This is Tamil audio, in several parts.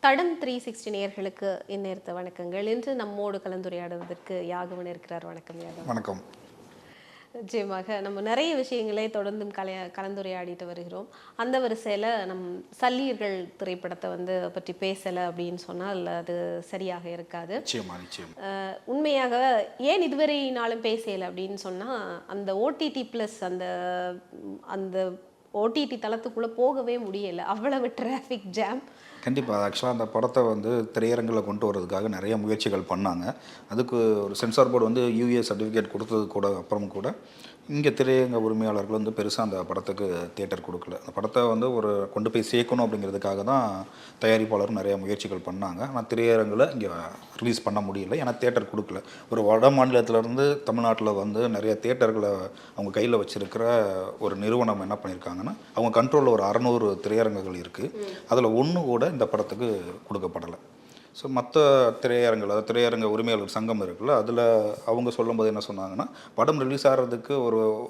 தடம் 360 நேயர்களுக்கு இந்நேரத்து வணக்கங்கள். இன்று நம்மோடு கலந்துரையாடுவதற்கு யாகவன் இருக்கிறார். வணக்கம் யாகவன். வணக்கம். நிச்சயமாக நம்ம நிறைய விஷயங்களை தொடர்ந்தும் கலந்துரையாடிட்டு வருகிறோம். அந்த வரிசையில் சல்லியர்கள் திரைப்படத்தை பற்றி பேசலை அப்படின்னு சொன்னால் அது சரியாக இருக்காது. உண்மையாக ஏன் இதுவரை நாளும் பேசலை அப்படின்னு சொன்னால், அந்த ஓடிடி ப்ளஸ் அந்த ஓடிடி தளத்துக்குள்ளே போகவே முடியலை, அவ்வளவு டிராஃபிக் ஜாம். கண்டிப்பாக. ஆக்சுவலாக அந்த படத்தை திரையரங்கில் கொண்டு வரதுக்காக நிறைய முயற்சிகள் பண்ணாங்க. அதுக்கு ஒரு சென்சார் போர்டு யூஏ சர்டிஃபிகேட் கொடுத்தது கூட அப்புறம் கூட இங்கே திரையரங்க உரிமையாளர்கள் பெருசாக அந்த படத்துக்கு தியேட்டர் கொடுக்கல. அந்த படத்தை ஒரு கொண்டு போய் சேர்க்கணும் அப்படிங்கிறதுக்காக தான் தயாரிப்பாளர் நிறைய முயற்சிகள் பண்ணாங்க. ஆனால் திரையரங்கில் இங்கே ரிலீஸ் பண்ண முடியல, ஏன்னா தியேட்டர் கொடுக்கல. ஒரு வட மாநிலத்திலேருந்து தமிழ்நாட்டில் நிறைய தியேட்டர்களை அவங்க கையில் வச்சுருக்கிற ஒரு நிறுவனம் என்ன பண்ணியிருக்காங்கன்னா, அவங்க கண்ட்ரோலில் ஒரு 600 திரையரங்குகள் இருக்குது. அதில் ஒன்று கூட இந்த படத்துக்கு கொடுக்கப்படலை. ஸோ மற்ற திரையரங்க உரிமையாளர் சங்கம் இருக்குல்ல, அதில் அவங்க சொல்லும்போது என்ன சொன்னாங்கன்னா, படம் ரிலீஸ் ஆகிறதுக்கு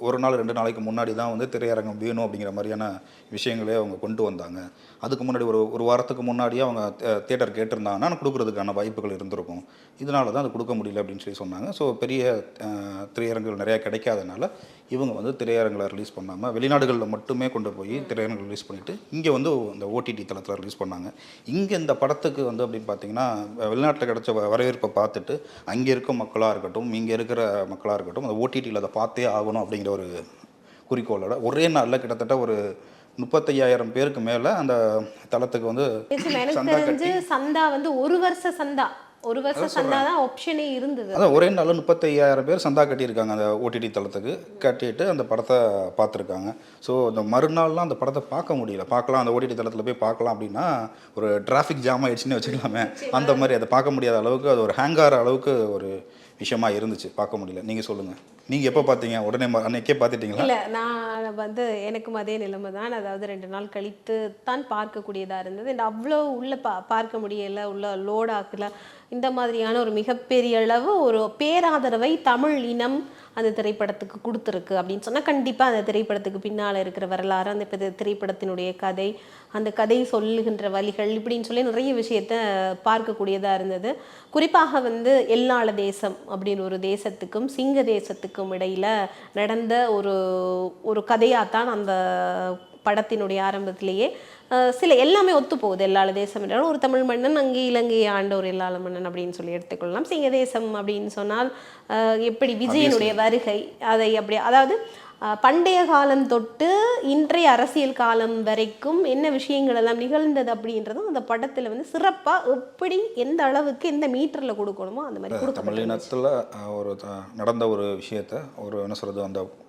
ஒரு நாள் 2 நாளைக்கு முன்னாடி தான் திரையரங்கம் வேணும் அப்படிங்கிற மாதிரியான விஷயங்களே அவங்க கொண்டு வந்தாங்க. அதுக்கு முன்னாடி ஒரு வாரத்துக்கு முன்னாடியே அவங்க தியேட்டர் கேட்டிருந்தாங்கன்னா கொடுக்குறதுக்கான வாய்ப்புகள் இருந்திருக்கும். இதனால தான் அது கொடுக்க முடியல அப்படின்னு சொல்லி சொன்னாங்க. ஸோ பெரிய திரையரங்குகள் நிறையா கிடைக்காதனால இவங்க திரையரங்கில் ரிலீஸ் பண்ணாமல் வெளிநாடுகளில் மட்டுமே கொண்டு போய் திரையரங்கில் ரிலீஸ் பண்ணிவிட்டு இங்கே இந்த ஓடிடி தளத்தில் ரிலீஸ் பண்ணாங்க. இங்கே இந்த படத்துக்கு அப்படின்னு பார்த்தீங்கன்னா, வெளிநாட்டில் கிடைச்ச வரவேற்பை பார்த்துட்டு அங்கே இருக்க மக்களாக இருக்கட்டும், இங்கே இருக்கிற மக்களாக இருக்கட்டும், அந்த ஓடிடியில் அதை பார்த்தே ஆகணும் அப்படிங்கிற ஒரு குறிக்கோளோட ஒரே நாளில் கிட்டத்தட்ட ஒரு 35,000 பேருக்கு மேலே அந்த தளத்துக்கு சந்தா ஒரு வருஷ சந்தா தான் ஆப்ஷனே இருந்தது. அதான் ஒரே நாள் 35,000 பேர் சந்தா கட்டியிருக்காங்க அந்த ஓடிடி தளத்துக்கு. கட்டிட்டு அந்த படத்தை பார்த்துருக்காங்க. ஸோ அந்த மறுநாள்லாம் அந்த படத்தை பார்க்க முடியல. பார்க்கலாம், அந்த ஓடிடி தளத்தில் போய் பார்க்கலாம் அப்படின்னா ஒரு டிராஃபிக் ஜாம் ஆகிடுச்சின்னு வச்சுக்கலாமே, அந்த மாதிரி அதை பார்க்க முடியாத அளவுக்கு அது ஒரு ஹேங்கார அளவுக்கு ஒரு விஷயமா இருந்துச்சு. பார்க்க முடியல. நீங்கள் சொல்லுங்கள், நீங்கள் எப்போ பார்த்தீங்க? உடனே அன்னைக்கே பார்த்துட்டீங்களா? இல்லை, நான் எனக்கும் அதே நிலைமை தான். அதாவது 2 நாள் கழித்து தான் பார்க்கக்கூடியதாக இருந்தது. அவ்வளோ உள்ளே பார்க்க முடியலை, உள்ள லோட் ஆக்கல. இந்த மாதிரியான ஒரு மிகப்பெரிய அளவு ஒரு பேராதரவை தமிழ் இனம் அந்த திரைப்படத்துக்கு கொடுத்துருக்கு அப்படின்னு சொன்னால், கண்டிப்பாக அந்த திரைப்படத்துக்கு பின்னால் இருக்கிற வரலாறு, அந்த திரைப்படத்தினுடைய கதை, அந்த கதை சொல்லுகின்ற வழிகள், இப்படின்னு சொல்லி நிறைய விஷயத்த பார்க்கக்கூடியதாக இருந்தது. குறிப்பாக எல்லாள தேசம் அப்படின்னு ஒரு தேசத்துக்கும் சிங்க தேசத்துக்கும் இடையில் நடந்த ஒரு கதையாகத்தான் அந்த படத்தினுடைய ஆரம்பத்திலேயே சில எல்லாமே ஒத்து போகுது. எல்லாள தேசம் என்றாலும் ஒரு தமிழ் மன்னன், அங்கே இலங்கையை ஆண்ட ஒரு எல்லாள மன்னன் அப்படின்னு சொல்லி எடுத்துக்கொள்ளலாம். சிங்க தேசம் அப்படின்னு சொன்னால் எப்படி விஜயனுடைய வருகை, அதை அப்படி, அதாவது பண்டைய காலம் தொட்டு இன்றைய அரசியல் காலம் வரைக்கும் என்ன விஷயங்கள் எல்லாம் நிகழ்ந்தது அப்படின்றதும் அந்த படத்தில் சிறப்பாக எப்படி எந்த அளவுக்கு எந்த மீட்டரில் கொடுக்கணுமோ அந்த மாதிரி தமிழினத்தில் நடந்த ஒரு விஷயத்த என்ன சொல்கிறது,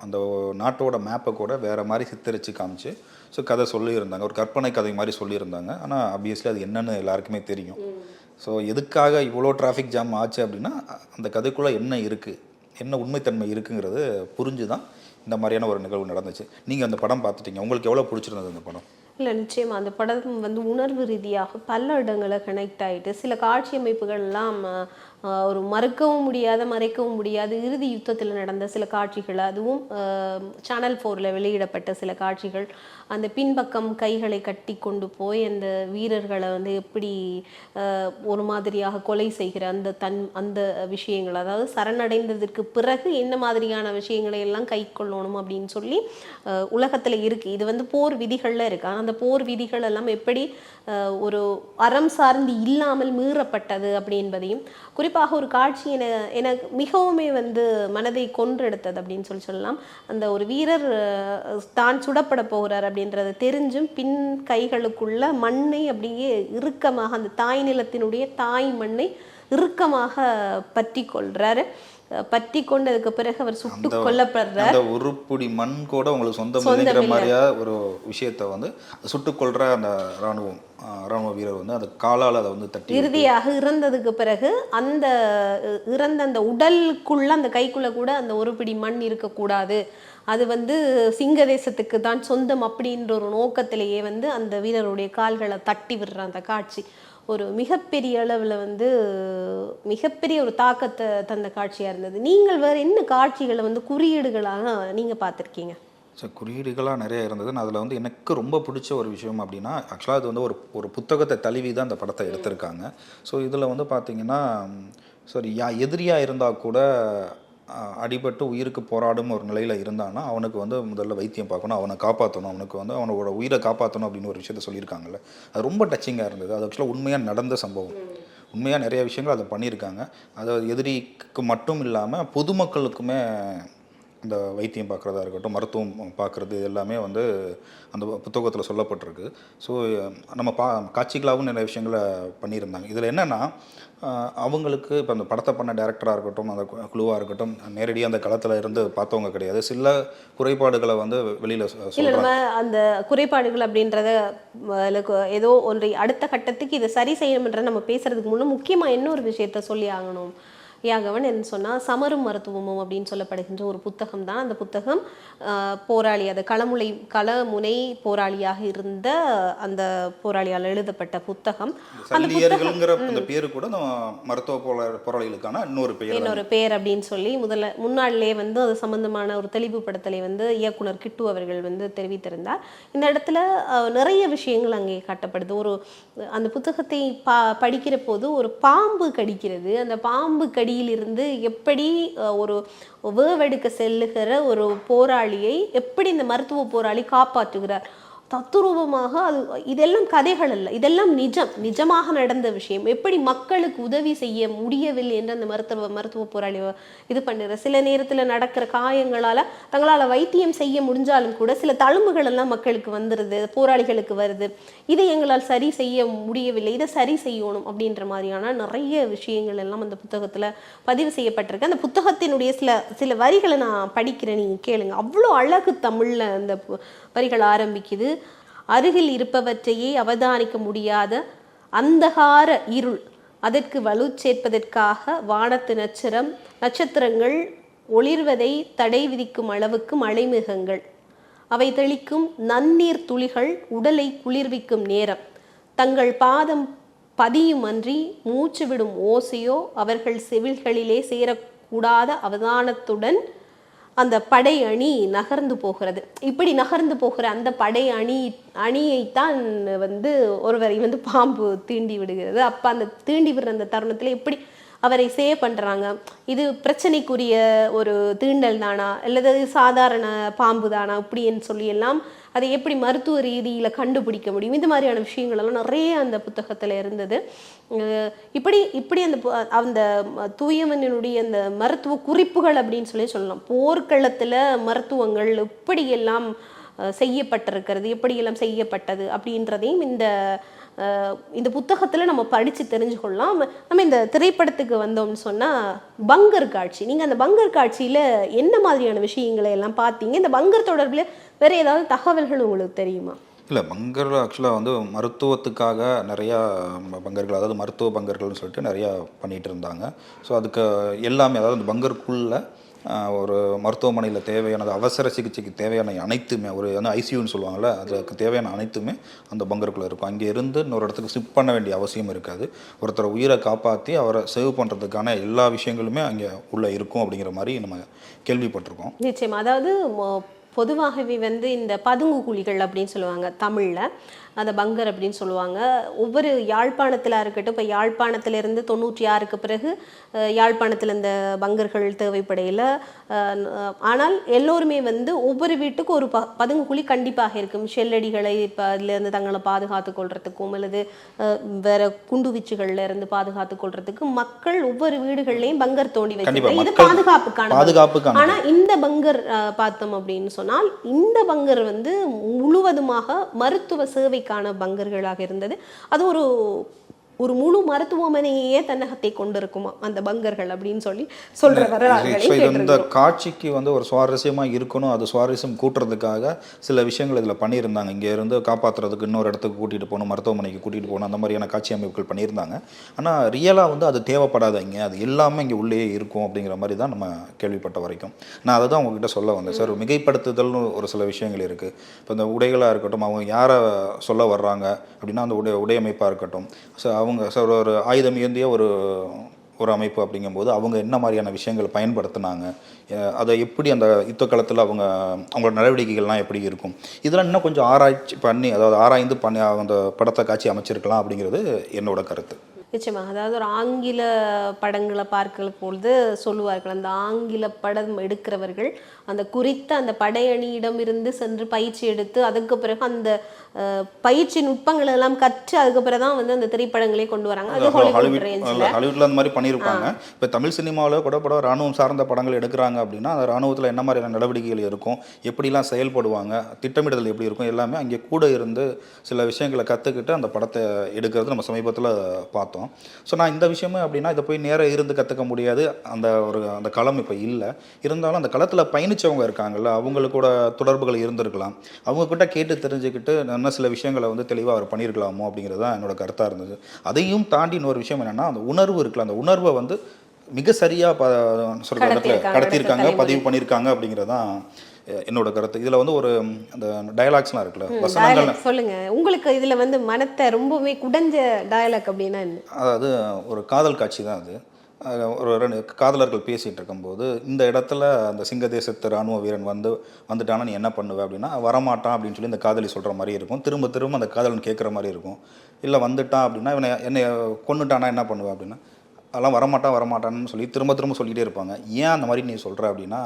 அந்த நாட்டோட மேப்பை கூட வேறு மாதிரி சித்தரித்து காமிச்சு ஸோ கதை சொல்லியிருந்தாங்க. ஒரு கற்பனை கதை மாதிரி சொல்லியிருந்தாங்க. ஆனால் ஆப்வியஸ்லி அது என்னன்னு எல்லாருக்குமே தெரியும். ஸோ எதுக்காக இவ்வளோ டிராஃபிக் ஜாம் ஆச்சு அப்படின்னா, அந்த கதைக்குள்ளே என்ன இருக்குது, என்ன உண்மைத்தன்மை இருக்குங்கிறது புரிஞ்சு தான் இந்த மாதிரியான ஒரு நிகழ்வு நடந்துச்சு. நீங்கள் அந்த படம் பார்த்துட்டீங்க, உங்களுக்கு எவ்வளோ பிடிச்சிருந்தது அந்த படம்? இல்லை, நிச்சயமாக அந்த படம் உணர்வு ரீதியாக பல இடங்களை கனெக்ட் ஆகிட்டு, சில காட்சி அமைப்புகள்லாம் ஒரு மறைக்கவும் முடியாது இறுதி யுத்தத்தில் நடந்த சில காட்சிகள், அதுவும் சேனல் 4ல் வெளியிடப்பட்ட சில காட்சிகள், அந்த பின்பக்கம் கைகளை கட்டி கொண்டு போய் அந்த வீரர்களை எப்படி ஒரு மாதிரியாக கொலை செய்கிற அந்த விஷயங்கள், அதாவது சரணடைந்ததற்கு பிறகு என்ன மாதிரியான விஷயங்களை எல்லாம் கை கொள்ளணும் அப்படின்னு சொல்லி உலகத்தில் இருக்குது. இது போர் விதிகளில் இருக்குது. ஆனால் அந்த போர் விதிகள் எல்லாம் எப்படி ஒரு அறம் சார்ந்து இல்லாமல் மீறப்பட்டது அப்படி என்பதையும், குறிப்பாக ஒரு காட்சி எனக்கு மிகவும் மனதை கொன்றெடுத்தது அப்படின்னு சொல்லலாம். அந்த ஒரு வீரர் தான் சுடப்பட போகிறார் அப்படின்றது தெரிஞ்சும் பின் கைகளுக்குள்ள மண்ணை அப்படியே இறுக்கமாக, அந்த தாய் நிலத்தினுடைய தாய் மண்ணை இறுக்கமாக பற்றி கொள்றாரு. பற்றி கொண்டதுக்கு பிறகு அவர் சுட்டு கொல்லப்படுறார். அந்த ஒரு புடி மண் கூட உங்களுக்கு சொந்தமில்லைங்கிற மாதிரியா ஒரு விஷயத்தை சுட்டு கொள்ற அந்த ராணுவ வீரர் அந்த காலால் அதை தட்டி இறுதியாக இறந்ததுக்கு பிறகு அந்த இறந்த அந்த உடலுக்குள்ள, அந்த கைக்குள்ள கூட அந்த ஒரு பிடி மண் இருக்கக்கூடாது, அது சிங்க தேசத்துக்கு தான் சொந்தம் அப்படின்ற ஒரு நோக்கத்திலேயே அந்த வீரருடைய கால்களை தட்டி விடுற அந்த காட்சி ஒரு மிகப்பெரிய அளவில் மிகப்பெரிய ஒரு தாக்கத்தை தந்த காட்சியாக இருந்தது. நீங்கள் வேறு என்ன காட்சிகளை குறியீடுகளாக நீங்கள் பார்த்துருக்கீங்க? சார் குறியீடுகளாக நிறைய இருந்தது. நான் அதில் வந்து எனக்கு ரொம்ப பிடிச்ச ஒரு விஷயம் அப்படின்னா, ஆக்சுவலாக அது வந்து ஒரு ஒரு புத்தகத்தை தழுவி தான் அந்த படத்தை எடுத்திருக்காங்க. ஸோ இதில் வந்து பார்த்தீங்கன்னா, சரி எதிரியாக இருந்தால் கூட அடிபட்டு உயிருக்கு போராடும் ஒரு நிலையில் இருந்தானா, அவனுக்கு வந்து முதல்ல வைத்தியம் பார்க்கணும், அவனை காப்பாற்றணும், அவனுக்கு வந்து அவனோட உயிரை காப்பாற்றணும் அப்படின்னு ஒரு விஷயத்த சொல்லியிருக்காங்கல்ல. அது ரொம்ப டச்சிங்காக இருந்தது. அது ஆக்சுவலாக உண்மையாக நடந்த சம்பவம். உண்மையாக நிறைய விஷயங்கள் அதை பண்ணியிருக்காங்க. அதாவது எதிரிக்கு மட்டும் இல்லாமல் பொதுமக்களுக்குமே இந்த வைத்தியம் பார்க்குறதா இருக்கட்டும், மருத்துவம் பார்க்குறது எல்லாமே வந்து அந்த புத்தகத்தில் சொல்லப்பட்டிருக்கு. ஸோ நம்ம காட்சிகளாகவும் நிறைய விஷயங்களை பண்ணியிருந்தாங்க. இதில் என்னென்னா, அவங்களுக்கு இப்போ அந்த படத்தை பண்ண டேரக்டராக இருக்கட்டும், அந்த குழுவாக இருக்கட்டும், நேரடியாக அந்த களத்தில் இருந்து பார்த்தவங்க கிடையாது. சில குறைபாடுகளை வந்து வெளியில் இல்லை, நம்ம அந்த குறைபாடுகள் அப்படின்றத ஏதோ ஒன்றை அடுத்த கட்டத்துக்கு இதை சரி செய்யணும்ன்ற நம்ம பேசுறதுக்கு முன்னே முக்கியமாக இன்னொரு விஷயத்த சொல்லி ஆகணும். யாகவன் என்ன சொன்னால், சமரும் மருத்துவமும் அப்படின்னு சொல்லப்படுகின்ற ஒரு புத்தகம் தான். அந்த புத்தகம் போராளி, அது களமுனை போராளியாக இருந்த அந்த போராளியால் எழுதப்பட்ட புத்தகம். அந்த பேரு கூட மருத்துவ போராளிகளுக்கான இன்னொரு பேர் அப்படின்னு சொல்லி முன்னாடிலே வந்து அது சம்பந்தமான ஒரு தெளிவுபடுத்தலை வந்து இயக்குனர் கிட்டு அவர்கள் வந்து தெரிவித்திருந்தார். இந்த இடத்துல நிறைய விஷயங்கள் அங்கே காட்டப்படுது. அந்த புத்தகத்தை படிக்கிற போது ஒரு பாம்பு கடிக்கிறது. அந்த பாம்பு கடியிலிருந்து எப்படி ஒரு வேவெடுக்க செல்லுகிற ஒரு போராளியை எப்படி இந்த மருத்துவ போராளி காப்பாற்றுகிறார் தத்துரூபமாக. இதெல்லாம் கதைகள் அல்ல, இதெல்லாம் நிஜமாக நடந்த விஷயம். எப்படி மக்களுக்கு உதவி செய்ய முடியவில்லை என்று அந்த மருத்துவ போராளி இது பண்ணுற, சில நேரத்தில் நடக்கிற காயங்களால் தங்களால் வைத்தியம் செய்ய முடிஞ்சாலும் கூட சில தழும்புகள் எல்லாம் மக்களுக்கு வந்துடுது, போராளிகளுக்கு வருது. இதை எங்களால் சரி செய்ய முடியவில்லை, இதை சரி செய்யணும் அப்படின்ற மாதிரியான நிறைய விஷயங்கள் எல்லாம் அந்த புத்தகத்தில் பதிவு செய்யப்பட்டிருக்கு. அந்த புத்தகத்தினுடைய சில வரிகளை நான் படிக்கிறேன், நீங்கள் கேளுங்க. அவ்வளோ அழகு தமிழில் அந்த வரிகள் ஆரம்பிக்குது. அருகில் இருப்பவற்றையே அவதானிக்க முடியாத அந்தகார இருள், அதற்கு வலு சேர்ப்பதற்காக வானத்து நட்சத்திரங்கள் ஒளிர்வதை தடை விதிக்கும் அளவுக்கு மழைமேகங்கள், அவை தெளிக்கும் நன்னீர் துளிகள் உடலை குளிர்விக்கும் நேரம், தங்கள் பாதம் பதியும் அன்றி மூச்சு விடும் ஓசையோ அவர்கள் செவில்களிலே சேரக்கூடாத அவதானத்துடன் அந்த படை அணி நகர்ந்து போகிறது. இப்படி நகர்ந்து போகிற அந்த படை அணியைத்தான் வந்து ஒருவரை வந்து பாம்பு தீண்டி விடுகிறது. அப்போ அந்த தீண்டி விடுற அந்த தருணத்தில் எப்படி அவரை சேவ் பண்ணுறாங்க, இது பிரச்சனைக்குரிய ஒரு தீண்டல் தானா அல்லது சாதாரண பாம்பு தானா அப்படின்னு சொல்லி எல்லாம் அதை எப்படி மருத்துவ ரீதியில் கண்டுபிடிக்க முடியும், இந்த மாதிரியான விஷயங்களெல்லாம் நிறைய அந்த புத்தகத்தில் இருந்தது. இப்படி அந்த தூயவனுடைய அந்த மருத்துவ குறிப்புகள் அப்படின்னு சொல்லலாம். போர்க்களத்தில் மருத்துவங்கள் எப்படியெல்லாம் செய்யப்பட்டிருக்கிறது, எப்படியெல்லாம் செய்யப்பட்டது அப்படின்றதையும் இந்த புத்தகத்தில் நம்ம படித்து தெரிஞ்சுக்கொள்ளலாம். நம்ம இந்த திரைப்படத்துக்கு வந்தோம்னு சொன்னால், பங்கர் காட்சி, நீங்கள் அந்த பங்கர் காட்சியில் என்ன மாதிரியான விஷயங்களை எல்லாம் பார்த்தீங்க? இந்த பங்கர் தொடர்பில் வேறு ஏதாவது தகவல்கள் உங்களுக்கு தெரியுமா? இல்லை, பங்கர் ஆக்சுவலாக வந்து மருத்துவத்துக்காக நிறையா பங்கர்கள், அதாவது மருத்துவ பங்கர்கள்னு சொல்லிட்டு நிறையா பண்ணிகிட்டு இருந்தாங்க. ஸோ அதுக்கு எல்லாமே, அதாவது அந்த பங்கருக்குள்ளே ஒரு மருத்துவமனையில் தேவையானது, அவசர சிகிச்சைக்கு தேவையான அனைத்துமே, ஒரு வந்து ஐசியூன்னு சொல்லுவாங்கள்ல, அதுக்கு தேவையான அனைத்துமே அந்த பங்கருக்குள்ளே இருக்கும். அங்கே இருந்து இன்னொரு இடத்துக்கு ஷிஃப்ட் பண்ண வேண்டிய அவசியம் இருக்காது. ஒருத்தர் உயிரை காப்பாற்றி அவரை சேவ் பண்ணுறதுக்கான எல்லா விஷயங்களுமே அங்கே உள்ளே இருக்கும் அப்படிங்கிற மாதிரி நம்ம கேள்விப்பட்டிருக்கோம். நிச்சயமாக. அதாவது பொதுவாகவே வந்து இந்த பதுங்கு குழிகள் அப்படின்னு சொல்லுவாங்க தமிழில், அந்த பங்கர் அப்படின்னு சொல்லுவாங்க. ஒவ்வொரு யாழ்ப்பாணத்தில் இருக்கட்டும், இப்போ யாழ்ப்பாணத்திலிருந்து 96க்கு பிறகு யாழ்ப்பாணத்தில் இந்த பங்கர்கள் தேவைப்படையில், ஆனால் எல்லோருமே வந்து ஒவ்வொரு வீட்டுக்கும் ஒரு பதுங்கு குழி கண்டிப்பாக இருக்கும். ஷெல்லடிகளை இப்போ அதிலேருந்து தங்களை பாதுகாத்து கொள்றதுக்கும் அல்லது வேற குண்டுவீச்சுகள்ல இருந்து பாதுகாத்து கொள்றதுக்கும் மக்கள் ஒவ்வொரு வீடுகள்லையும் பங்கர் தோண்டி வச்சிருக்காங்க. இது பாதுகாப்புக்கான. ஆனால் இந்த பங்கர் பார்த்தோம் அப்படின்னு சொன்னால், இந்த பங்கர் வந்து முழுவதுமாக மருத்துவ சேவைக்கான பங்கர்களாக இருந்தது. அது ஒரு முழு மருத்துவமனையே தன்னகத்தை கொண்டிருக்குமா அந்த பங்கர்கள் அப்படின்னு சொல்ற வரலாறுகளை. இந்த காட்சிக்கு வந்து ஒரு சுவாரஸ்யமாக இருக்கணும், அது சுவாரஸ்யம் கூட்டுறதுக்காக சில விஷயங்கள் இதில் பண்ணியிருந்தாங்க. இங்கே இருந்து காப்பாற்றுறதுக்கு இன்னொரு இடத்துக்கு கூட்டிகிட்டு போகணும், மருத்துவமனைக்கு கூட்டிகிட்டு போகணும், அந்த மாதிரியான காட்சி அமைப்புகள் பண்ணியிருந்தாங்க. ஆனால் ரியலாக வந்து அது தேவைப்படாதீங்க, அது எல்லாமே இங்கே உள்ளே இருக்கும் அப்படிங்கிற மாதிரி தான் நம்ம கேள்விப்பட்ட வரைக்கும். நான் அதை தான் உங்ககிட்ட சொல்ல வந்தேன் சார். மிகைப்படுத்துதல்னு ஒரு சில விஷயங்கள் இருக்குது. இப்போ இந்த உடைகளாக இருக்கட்டும், அவங்க யாரை சொல்ல வர்றாங்க அப்படின்னா அந்த உடையமைப்பாக இருக்கட்டும், ஸோ அவங்க சார் ஒரு ஆயுதம் ஏந்திய ஒரு அமைப்பு அப்படிங்கும்போது அவங்க என்ன மாதிரியான விஷயங்களை பயன்படுத்தினாங்க, அதை எப்படி அந்த யுத்த காலத்தில் அவங்களோட நடவடிக்கைகள்லாம் எப்படி இருக்கும், இதெல்லாம் இன்னும் கொஞ்சம் ஆராய்ச்சி பண்ணி, அதாவது ஆராய்ந்து பண்ணி அந்த படத்தை காட்சி அமைச்சிருக்கலாம் அப்படிங்கிறது என்னோட கருத்து. நிச்சயமாக. அதாவது ஒரு ஆங்கில படங்களை பார்க்கிற பொழுது சொல்லுவார்கள், அந்த ஆங்கில படம் எடுக்கிறவர்கள் அந்த குறித்த அந்த படையணியிடமிருந்து சென்று பயிற்சி எடுத்து அதுக்கு பிறகு அந்த பயிற்சி நுட்பங்கள் எல்லாம் கற்று அதுக்கு பிறகு தான் வந்து அந்த திரைப்படங்களே கொண்டு வராங்க. அது ஹாலிவுட்ல அந்த மாதிரி பண்ணியிருப்பாங்க. இப்போ தமிழ் சினிமாவில் கூட படம் ராணுவம் சார்ந்த படங்கள் எடுக்கிறாங்க அப்படின்னா அந்த ராணுவத்தில் என்ன மாதிரியான நடவடிக்கைகள் இருக்கும், எப்படிலாம் செயல்படுவாங்க, திட்டமிடுதல் எப்படி இருக்கும், எல்லாமே அங்கே கூட இருந்து சில விஷயங்களை கற்றுக்கிட்டு அந்த படத்தை எடுக்கிறது நம்ம சமீபத்தில் பார்த்தோம். ஸோ நான் இந்த விஷயமே அப்படின்னா இதை போய் நேராக இருந்து கற்றுக்க முடியாது, அந்த களம் இப்போ இல்லை. இருந்தாலும் அந்த களத்தில் பயணித்தவங்க இருக்காங்கல்ல, அவங்களுக்கு கூட தொடர்புகள் இருந்திருக்கலாம், அவங்கக்கிட்ட கேட்டு தெரிஞ்சுக்கிட்டு இன்னும் சில விஷயங்களை வந்து தெளிவாக அவர் பண்ணியிருக்கலாமோ அப்படிங்கிறது தான் என்னோட கருத்தாக இருந்தது. அதையும் தாண்டி இன்னொரு விஷயம் என்னென்னா, அந்த உணர்வு இருக்குல்ல, அந்த உணர்வை வந்து மிக சரியாக சொல்கிற இடத்துல கடத்தியிருக்காங்க, பதிவு பண்ணியிருக்காங்க அப்படிங்கிறது தான் என்னோட கருத்து. இதில் வந்து ஒரு அந்த டயலாக்ஸ்லாம் இருக்குல்ல, வசனங்கள் சொல்லுங்க, உங்களுக்கு இதில் வந்து மனத்தை ரொம்பவே குடைஞ்ச டயலாக் அப்படின்னா என்ன? அதாவது ஒரு காதல் காட்சி தான் அது. ஒரு 2 காதலர்கள் பேசிகிட்டு இருக்கும்போது, இந்த இடத்துல அந்த சிங்க தேசத்து இராணுவ வீரன் வந்துட்டானா நீ என்ன பண்ணுவ அப்படின்னா, வரமாட்டான் அப்படின்னு சொல்லி இந்த காதலி சொல்கிற மாதிரி இருக்கும். திரும்ப திரும்ப அந்த காதலன் கேட்குற மாதிரி இருக்கும். இல்லை வந்துட்டான் அப்படின்னா என்னை கொன்னுட்டானா என்ன பண்ணுவ அப்படின்னா, அதெல்லாம் வரமாட்டான்னு சொல்லி திரும்ப திரும்ப சொல்லிகிட்டே இருப்பாங்க. ஏன் அந்த மாதிரி நீ சொல்கிற அப்படின்னா,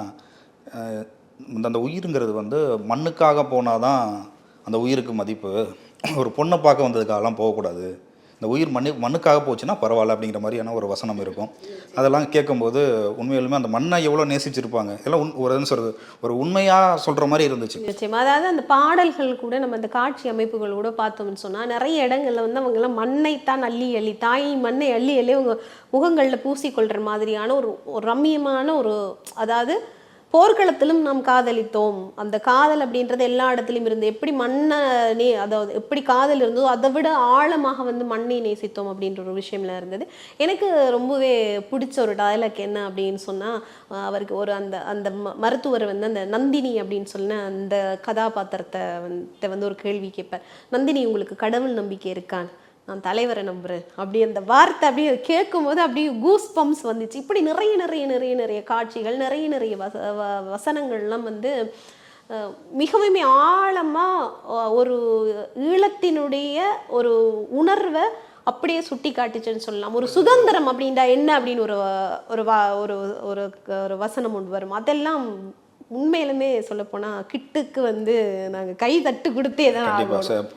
அந்த உயிருங்கிறது வந்து மண்ணுக்காக போனால் தான் அந்த உயிருக்கு மதிப்பு. ஒரு பொண்ணை பார்க்க வந்ததுக்காகலாம் போகக்கூடாது. இந்த உயிர் மண்ணுக்காக போச்சுன்னா பரவாயில்ல அப்படிங்கிற மாதிரியான ஒரு வசனம் இருக்கும். அதெல்லாம் கேட்கும்போது உண்மையிலுமே அந்த மண்ணை எவ்வளோ நேசிச்சிருப்பாங்க, எல்லாம் ஒரு சொல்கிறது ஒரு உண்மையாக சொல்கிற மாதிரி இருந்துச்சு. நிச்சயமா. அதாவது அந்த பாடல்கள் கூட நம்ம அந்த காட்சி அமைப்புகள் கூட பார்த்தோம்னு சொன்னால் நிறைய இடங்கள்ல வந்து அவங்கெல்லாம் மண்ணைத்தான் அள்ளி தாய் மண்ணை அள்ளி அவங்க முகங்களில் பூசிக்கொள்கிற மாதிரியான ஒரு ரம்மியமான ஒரு, அதாவது போர்க்களத்திலும் நாம் காதலித்தோம், அந்த காதல் அப்படின்றது எல்லா இடத்துலையும் இருந்து எப்படி மண்ணை அதாவது எப்படி காதல் இருந்ததோ அதை விட ஆழமாக வந்து மண்ணை நேசித்தோம் அப்படின்ற ஒரு விஷயம்லாம் இருந்தது. எனக்கு ரொம்பவே பிடிச்ச ஒரு டயலாக் என்ன அப்படின்னு சொன்னால், அவருக்கு ஒரு அந்த மருத்துவர் வந்து அந்த நந்தினி அப்படின்னு சொன்ன அந்த கதாபாத்திரத்தை வந்து ஒரு கேள்வி கேட்பார். நந்தினி, உங்களுக்கு கடவுள் நம்பிக்கை இருக்கான்னு. நான் தலைவரை நம்புறேன் அப்படி அந்த வார்த்தை அப்படியே கேட்கும்போது அப்படியே கூஸ் பம்ப்ஸ் வந்துச்சு. இப்படி நிறைய காட்சிகள், நிறைய வசனங்கள்லாம் வந்து மிகவும் ஆழமாக ஒரு ஈழத்தினுடைய ஒரு உணர்வை அப்படியே சுட்டி காட்டுச்சுன்னு சொல்லலாம். ஒரு சுதந்திரம் அப்படின்டா என்ன அப்படின்னு ஒரு வசனம் ஒன்று வரும். அதெல்லாம் உண்மையிலுமே சொல்லப்போனால் கிட்டுக்கு வந்து நாங்கள் கை தட்டு கொடுத்தே தான்.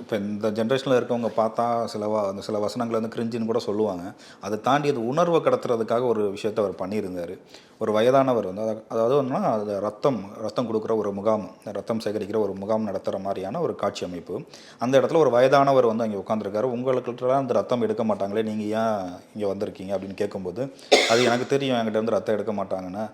இப்போ இந்த ஜென்ரேஷனில் இருக்கவங்க பார்த்தா சில வசனங்களை வந்து கிரிஞ்சின்னு கூட சொல்லுவாங்க. அதை தாண்டி அது உணர்வை கடத்துறதுக்காக ஒரு விஷயத்தை அவர் பண்ணியிருந்தார். ஒரு வயதானவர் வந்து அதாவது ஒன்றா அது ரத்தம் கொடுக்குற ஒரு முகாம், ரத்தம் சேகரிக்கிற ஒரு முகாம் நடத்துகிற மாதிரியான ஒரு காட்சி அமைப்பு. அந்த இடத்துல ஒரு வயதானவர் வந்து அங்கே உட்காந்துருக்காரு. உங்களுக்கிட்டலாம் அந்த ரத்தம் எடுக்க மாட்டாங்களே, நீங்கள் ஏன் இங்கே வந்திருக்கீங்க அப்படின்னு கேட்கும்போது, அது எனக்கு தெரியும், என்கிட்ட வந்து ரத்தம் எடுக்க மாட்டாங்கன்னா,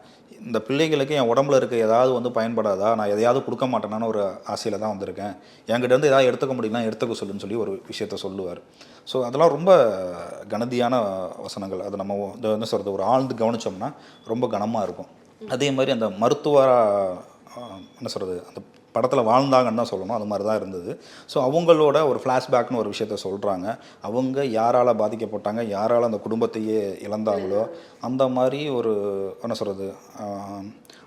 இந்த பிள்ளைகளுக்கு என் உடம்புல இருக்க ஏதாவது வந்து பயன்படாதா, நான் எதையாவது கொடுக்க மாட்டேனான்னு ஒரு ஆசையில் தான் வந்திருக்கேன், என்கிட்ட வந்து ஏதாவது எடுத்துக்க முடியும்னா எடுத்துக்க சொல்லுன்னு சொல்லி ஒரு விஷயத்த சொல்லுவார். ஸோ அதெல்லாம் ரொம்ப கனதியான வசனங்கள். அது நம்ம என்ன சொல்கிறது, ஒரு ஆழ்ந்து கவனித்தோம்னா ரொம்ப கனமாக இருக்கும். அதே மாதிரி அந்த மருத்துவராக என்ன சொல்கிறது, அந்த படத்தில் வாழ்ந்தாங்கன்னு தான் சொல்லணும், அது மாதிரி தான் இருந்தது. ஸோ அவங்களோட ஒரு ஃப்ளாஷ்பேக்னு ஒரு விஷயத்த சொல்கிறாங்க. அவங்க யாரால் பாதிக்கப்பட்டாங்க, யாரால் அந்த குடும்பத்தையே இழந்தாங்களோ அந்த மாதிரி ஒரு என்ன சொல்கிறது,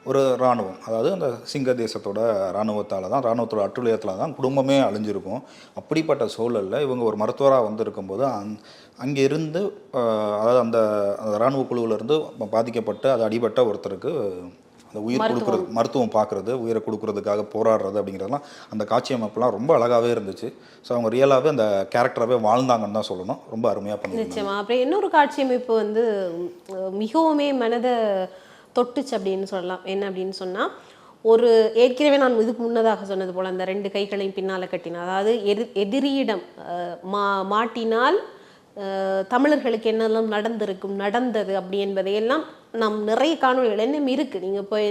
ஒரு இராணுவம், அதாவது அந்த சிங்க தேசத்தோட இராணுவத்தோட அட்டுழியத்தில் தான் குடும்பமே அழிஞ்சிருக்கும். அப்படிப்பட்ட சூழலில் இவங்க ஒரு மருத்துவராக வந்து இருக்கும்போது அங்கே இருந்து அதாவது அந்த இராணுவ குழுவிலேருந்து பாதிக்கப்பட்டு அது அடிபட்ட ஒருத்தருக்கு அந்த உயிர் கொடுக்குறது, மருத்துவம் பார்க்குறது, உயிரை கொடுக்குறதுக்காக போராடுறது அப்படிங்கிறதுலாம் அந்த காட்சி அமைப்புலாம் ரொம்ப அழகாகவே இருந்துச்சு. ஸோ அவங்க ரியலாகவே அந்த கேரக்டராகவே வாழ்ந்தாங்கன்னு தான் சொல்லணும். ரொம்ப அருமையாக பண்ணிருந்தாங்க. நிச்சயமாக. அப்புறம் இன்னொரு காட்சி அமைப்பு வந்து மிகவுமே மனதை தொட்டுச்சு அப்படின்னு சொல்லலாம். என்ன அப்படின்னு சொன்னால், ஒரு ஏற்கனவே நான் இதுக்கு முன்னதாக சொன்னது போல் அந்த 2 கைகளையும் பின்னால் கட்டினா, அதாவது எதிரியிடம் மாட்டினால் தமிழர்களுக்கு என்னெல்லாம் நடந்தது அப்படி என்பதையெல்லாம் நாம் நிறைய காணொலிகள் இன்னும் இருக்குது. நீங்கள் போய்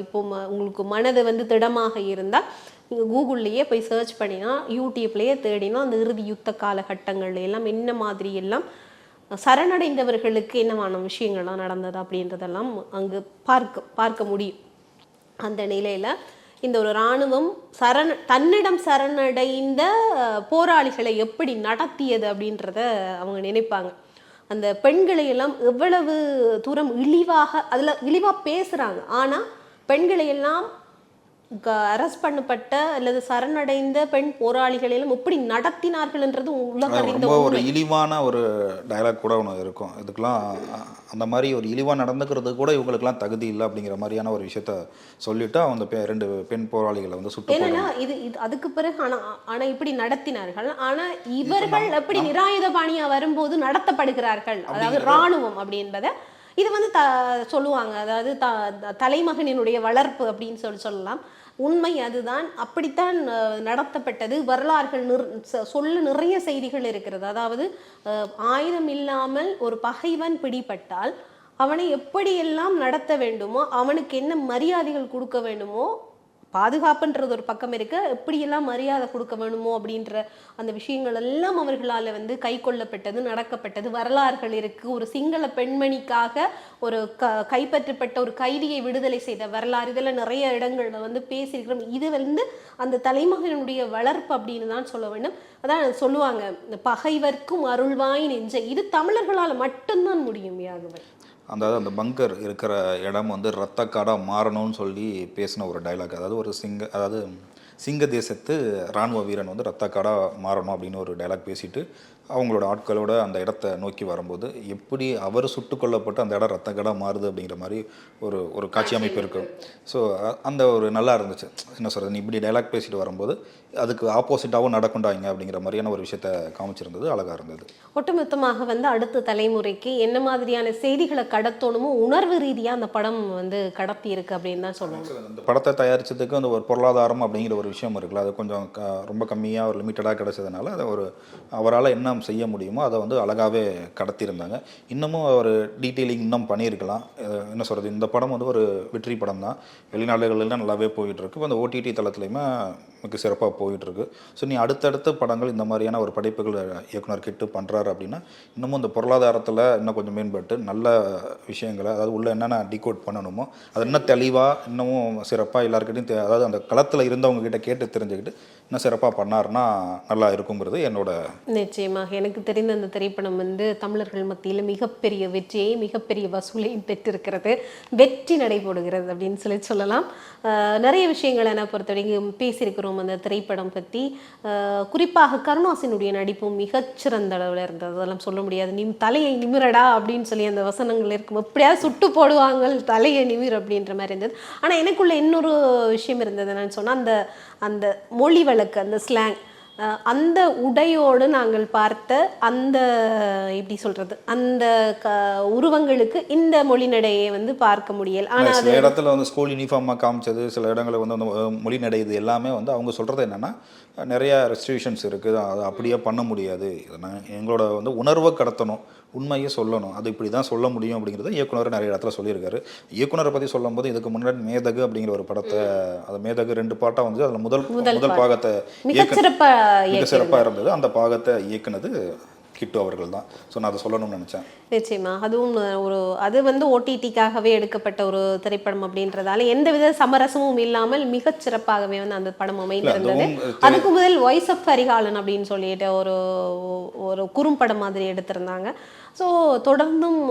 இப்போ உங்களுக்கு மனது வந்து திடமாக இருந்தால் நீங்கள் கூகுள்லேயே போய் சர்ச் பண்ணினா, யூடியூப்லேயே தேடினா அந்த இறுதி யுத்த காலகட்டங்கள் எல்லாம் என்ன மாதிரி எல்லாம் சரணடைந்தவர்களுக்கு என்னவான விஷயங்கள்லாம் நடந்தது அப்படின்றதெல்லாம் அங்கு பார்க்க முடியும். அந்த நிலையில் இந்த ஒரு இராணுவம் தன்னிடம் சரணடைந்த போராளிகளை எப்படி நடத்தியது அப்படின்றத அவங்க நினைப்பாங்க. அந்த பெண்களை எல்லாம் எவ்வளவு தூரம் இழிவாக அதில் இழிவாக பேசுகிறாங்க. ஆனால் பெண்களை எல்லாம் அரெஸ்ட் பண்ணப்பட்ட அல்லது சரணடைந்த பெண் போராளிகள் எல்லாம் எப்படி நடத்தினார்கள்ன்றது உலகறிந்த ரொம்ப ஒரு இழிவான ஒரு டயலாக் கூட ஒன்று இருக்கும். இதுக்கெல்லாம் அந்த மாதிரி ஒரு இழிவாக நடந்துக்கிறது கூட இவங்களுக்குலாம் தகுதி இல்லை அப்படிங்கிற மாதிரியான ஒரு விஷயத்த சொல்லிட்டு அந்த 2 பெண் போராளிகளை வந்து சுட்டு ஏன்னா இது அதுக்கு பிறகு ஆனா இப்படி நடத்தினார்கள். ஆனா இவர்கள் எப்படி நிராயுதபாணியா வரும்போது நடத்தப்படுகிறார்கள், அதாவது இராணுவம் அப்படி என்பதை இது வந்து சொல்லுவாங்க. அதாவது தலைமகனினுடைய வளர்ப்பு அப்படின்னு சொல்லலாம். உண்மை அதுதான். அப்படித்தான் நடத்தப்பட்டது. வரலாறுகள் சொல்ல நிறைய செய்திகள் இருக்கிறது. அதாவது ஆயுதம் இல்லாமல் ஒரு பகைவன் பிடிபட்டால் அவனை எப்படியெல்லாம் நடத்த வேண்டுமோ, அவனுக்கு என்ன மரியாதைகள் கொடுக்க வேண்டுமோ, பாதுகாப்புன்றது ஒரு பக்கம் இருக்க, எப்படியெல்லாம் மரியாதை கொடுக்க வேணுமோ அப்படின்ற அந்த விஷயங்கள் எல்லாம் அவர்களால் வந்து கை கொள்ளப்பட்டது, நடக்கப்பட்டது வரலாறுகள் இருக்கு. ஒரு சிங்கள பெண்மணிக்காக ஒரு கைப்பற்றப்பட்ட ஒரு கைதியை விடுதலை செய்த வரலாறு இதெல்லாம் நிறைய இடங்கள்ல வந்து பேசியிருக்கிறோம். இது வந்து அந்த தலைமகனுடைய வளர்ப்பு அப்படின்னு தான் சொல்ல வேண்டும். அதான் சொல்லுவாங்க, பகைவர்க்கும் அருள்வாய் நெஞ்ச. இது தமிழர்களால் மட்டும்தான் முடியும். யாகுவன் அந்த பங்கர் இருக்கிற இடம் வந்து ரத்தக்காடாக மாறணும்னு சொல்லி பேசின ஒரு டைலாக். அதாவது சிங்க தேசத்து இராணுவ வீரன் வந்து ரத்தக்காடாக மாறணும் அப்படின்னு ஒரு டைலாக் பேசிட்டு அவங்களோட ஆட்களோட அந்த இடத்த நோக்கி வரும்போது எப்படி அவர் சுட்டு கொல்லப்பட்டு அந்த இடம் ரத்தக்காடாக மாறுது அப்படிங்கிற மாதிரி ஒரு காட்சி அமைப்பு இருக்கும். ஸோ அந்த ஒரு நல்லா இருந்துச்சு. என்ன சொல்கிறது, நீ இப்படி டைலாக் பேசிட்டு வரும்போது அதுக்கு ஆப்போசிட்டாகவும் நடக்குண்டாங்க அப்படிங்கிற மாதிரியான ஒரு விஷயத்த காமிச்சிருந்தது. அழகாக இருந்தது. ஒட்டுமொத்தமாக வந்து அடுத்த தலைமுறைக்கு என்ன மாதிரியான செய்திகளை கடத்தணுமோ உணர்வு ரீதியாக அந்த படம் வந்து கடத்தி இருக்கு அப்படின்னு தான் சொல்லுவாங்க. இந்த படத்தை தயாரித்ததுக்கு அந்த ஒரு பொருளாதாரம் அப்படிங்கிற ஒரு விஷயம் இருக்குல்ல, அது கொஞ்சம் ரொம்ப கம்மியாக ஒரு லிமிட்டடாக கிடைச்சதுனால அதை அவரால் என்ன செய்ய முடியுமோ அதை வந்து அழகாகவே கடத்தியிருந்தாங்க. இன்னமும் ஒரு டீட்டெயிலிங் இன்னும் பண்ணியிருக்கலாம். என்ன சொல்கிறது, இந்த படம் வந்து ஒரு வெற்றி படம் தான். வெளிநாடுகளில் நல்லாவே போயிட்டுருக்கு. இப்போ அந்த ஓடிடி தளத்துலையுமே மிக சிறப்பாக போயிட்டுருக்கு. ஸோ நீ அடுத்தடுத்த படங்கள் இந்த மாதிரியான ஒரு படைப்புகள் இயக்குனர் கிட்ட பண்ணுறாரு அப்படின்னா இன்னமும் இந்த பொருளாதாரத்தில் இன்னும் கொஞ்சம் மேம்பட்டு நல்ல விஷயங்களை, அதாவது உள்ள என்னென்ன டிகோட் பண்ணணுமோ அதை இன்னும் தெளிவாக இன்னமும் சிறப்பாக எல்லாருக்கிட்டையும் அதாவது அந்த களத்தில் இருந்தவங்க கிட்ட கேட்டு தெரிஞ்சுக்கிட்டு இன்னும் சிறப்பாக பண்ணாருன்னா நல்லா இருக்குங்கிறது என்னோட. நிச்சயமாக எனக்கு தெரிந்த அந்த திரைப்படம் வந்து தமிழர்கள் மத்தியில் மிகப்பெரிய வெற்றியை மிகப்பெரிய வசூலையும் பெற்றிருக்கிறது. வெற்றி நடைபோடுகிறது அப்படின்னு சொல்லலாம். நிறைய விஷயங்களை நான் பொறுத்த வரைக்கும் பேசியிருக்கிறோம் அந்த திரைப்படம் பற்றி. குறிப்பாக கருணாசினுடைய நடிப்பும் மிகச்சிறந்த அளவில் இருந்தது. அதெல்லாம் சொல்ல முடியாது. நீ தலையை நிமிரடா அப்படின்னு சொல்லி அந்த வசனங்கள் இருக்கும். எப்படியாவது சுட்டு போடுவாங்க தலையை நிமிர் அப்படின்ற மாதிரி இருந்தது. ஆனால் எனக்குள்ள இன்னொரு விஷயம் இருந்தது என்னன்னு சொன்னால் அந்த மொழி வழக்கு, அந்த ஸ்லாங், அந்த உடையோடு நாங்கள் பார்த்த அந்த எப்படி சொல்றது அந்த உருவங்களுக்கு இந்த மொழிநடையை வந்து பார்க்க முடியல. ஆனால் சில இடத்துல வந்து ஸ்கூல் யூனிஃபார்மாக காமிச்சது, சில இடங்களில் வந்து அந்த மொழிநடை இது எல்லாமே வந்து அவங்க சொல்கிறது என்னென்னா நிறையா ரெஸ்ட்ரிக்ஷன்ஸ் இருக்குது, அதை அப்படியே பண்ண முடியாது. எங்களோட வந்து உணர்வை கடத்தணும், உண்மையை சொல்லணும், அது இப்படி தான் சொல்ல முடியும் அப்படிங்கிறத இயக்குனர் நிறைய இடத்துல சொல்லியிருக்காரு. இயக்குனரை பற்றி சொல்லும்போது இதுக்கு முன்னாடி மேதகு அப்படிங்கிற ஒரு படத்தை, அது மேதகு 2 பாட்டாக வந்து அதில் முதல் பாகத்தை மிக சிறப்பாக இருந்தது. அந்த பாகத்தை இயக்குனது கிட்டு அவர்கள் தான். ஸோ நான் அதை சொல்லணும்னு நினச்சேன். நிச்சயமா அதுவும் அது வந்து ஓடிடிக்காகவே எடுக்கப்பட்ட ஒரு திரைப்படம் அப்படின்றதால எந்தவித சமரசமும் இல்லாமல் மிகச் சிறப்பாகவே வந்து அந்த படம் அமைந்திருந்தது. அதுக்கு முதல் வாய்ஸ் ஆஃப் கரிகாலன் அப்படின்னு சொல்லிட்டு ஒரு குறும்படம் மாதிரி எடுத்திருந்தாங்க. ஸோ தொடர்ந்தும்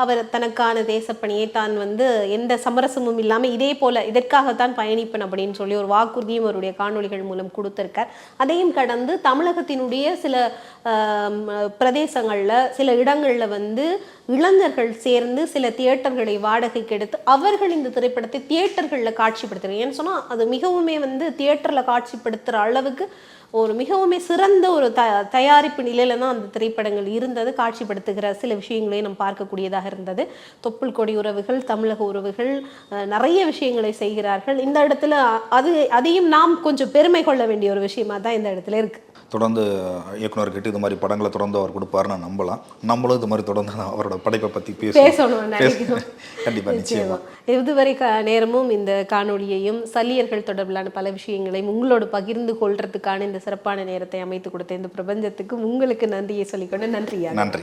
அவர் தனக்கான தேசப்பணியை தான் வந்து எந்த சமரசமும் இல்லாமல் இதே போல் இதற்காகத்தான் பயணிப்பேன் அப்படின்னு சொல்லி ஒரு வாக்குறுதியும் அவருடைய காணொளிகள் மூலம் கொடுத்திருக்கார். அதையும் கடந்து தமிழகத்தினுடைய சில பிரதேசங்களில் சில இடங்களில் வந்து இளைஞர்கள் சேர்ந்து சில தியேட்டர்களை வாடகைக்கு எடுத்து அவர்கள் இந்த திரைப்படத்தை தியேட்டர்களில் காட்சிப்படுத்துகிறாங்க. ஏன்னு சொன்னால் அது மிகவுமே வந்து தியேட்டரில் காட்சிப்படுத்துகிற அளவுக்கு ஒரு மிகவுமே சிறந்த ஒரு தயாரிப்பு நிலையில தான் அந்த திரைப்படங்கள் இருந்தது. காட்சிப்படுத்துகிற சில விஷயங்களையும் நம்ம பார்க்கக்கூடியதாக இருந்தது. தொப்புள் கொடி உறவுகள், தமிழக உறவுகள், நிறைய விஷயங்களை செய்கிறார்கள். இந்த இடத்துல அதையும் நாம் கொஞ்சம் பெருமை கொள்ள வேண்டிய ஒரு விஷயமா தான் இந்த இடத்துல இருக்கு. தொடர்ந்து இயக்குனர்கிட்ட இது மாதிரி படங்களை தொடர்ந்து அவர் கொடுப்பாருன்னு நம்பலாம். நம்மளும் இது மாதிரி தொடர்ந்து அவரோட படைப்பை பற்றி பேசணும். கண்டிப்பாக நிச்சயமா. இதுவரை நேரமும் இந்த காணொளியையும் சல்லியர்கள் தொடர்பிலான பல விஷயங்களையும் உங்களோடு பகிர்ந்து கொள்றதுக்கான இந்த சிறப்பான நேரத்தை அமைத்து கொடுத்த இந்த பிரபஞ்சத்துக்கு உங்களுக்கு நன்றியை சொல்லிக்கொண்டு நன்றி.